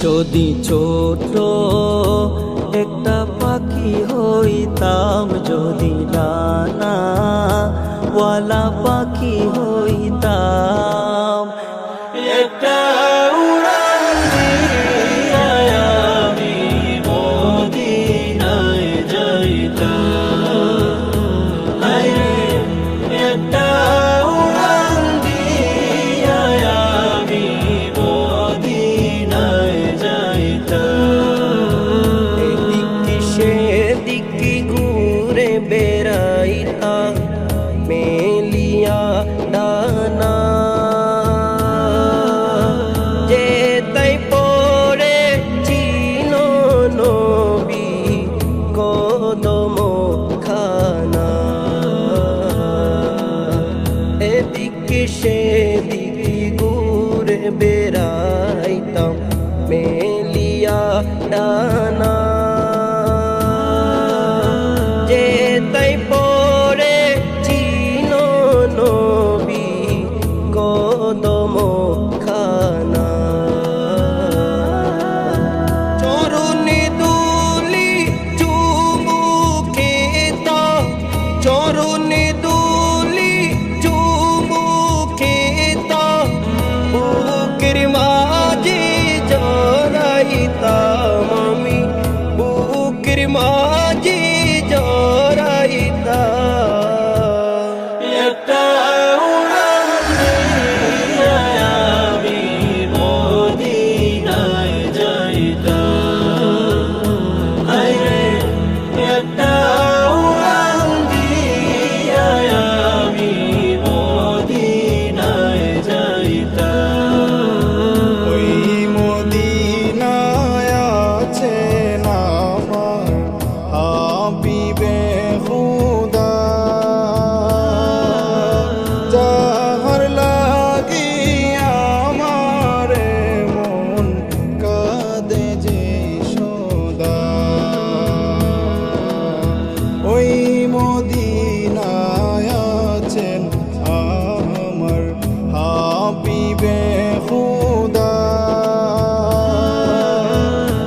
যদি ছোট একটা পাখি হইতাম, যদি ডানা ওয়ালা পাখি হইতাম, একটা উড়ান দিয়া আমি মদিনায় যাইতাম। হায়রে একটা উড়ান দিয়া আমি মদিনায় যাইতাম। এদিকে সেদিকে ঘুরে বেড়াইতাম মেলিয়া ডানা, যেতাই পড়ে চিন নবী কদম খানা। এদিকে সেদিকে ঘুরে বেড়াইতাম মেলিয়া ডানা, যেতাই পড়ে চিন নবী কদম খানা। চরণে দুলি চুমুকেতা, চরণে দুলি চুমুকেতা, বুকের মাঝে জড়াইতাম আমি, বুকের মাঝে জড়াইতাম। একটা উড়ান দিয়া আমি মদিনায় যাইতাম। হায়রে একটা উড়ান দিয়া আমি মদিনায় যাইতাম। ওই মদিনায় আছেন আমার হাবিবে খুদা, যাহার লাগি আমার মন কাঁদে যে সদা। ওই মদিনায় আছেন আমার হাবিবে খুদা,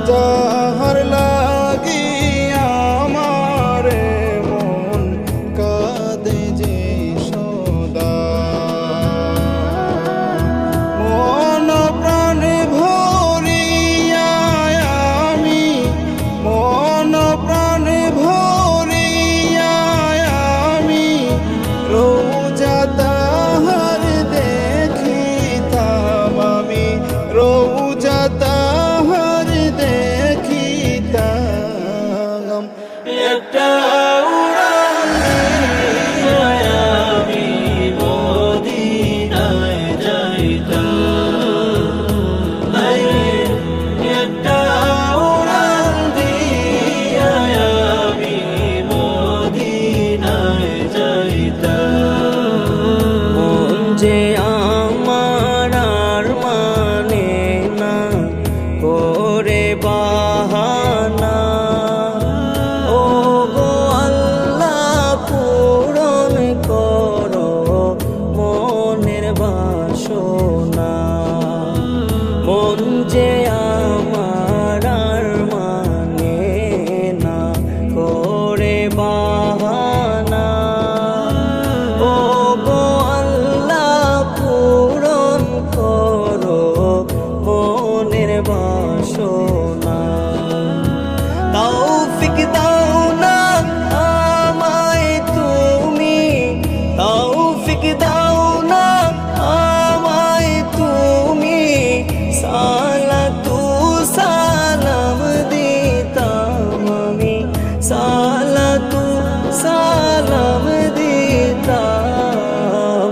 যাহার লাগি আমার মন কাঁদে যে সদা। মন প্রাণে ভরিয়া আমি, মন প্রাণে ভরিয়া আমি রোজা তাহার দেখিতাম আমি, রোজা তাহার দেখিতাম। একটা উড়ান দিয়া আমি মদিনায় যাইতাম। হায়রে একটা উড়ান দিয়া আমি মদিনায় যাইতাম। মন যে আমার আর মানে না করে বাহানা, ও গো আল্লাহ পূরণ করো মনের বাসনা। মন যে আমার আর মানে না করে বাহানা, ও গো আল্লাহ পূরণ করো মনের বাসনা। তৌফিক দাও না আমায় তুমি, তৌফিক দাও না আমায় তুমি, সালাতু সালাম দিতাম আমি, সালাতু সালাম দিতাম।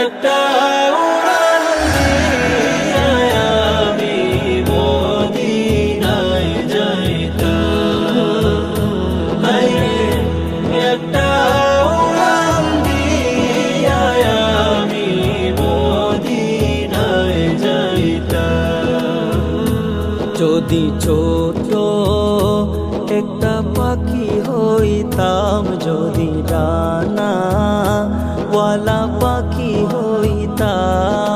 একটা উড়ান দিয়া আমি মদিনায় যাইতাম। হায়রে একটা উড়ান দিয়া আমি মদিনায় যাইতাম। যদি ছোট একটা পাখি হইতাম, যদি ডানা ওয়ালা পাখি হইতাম,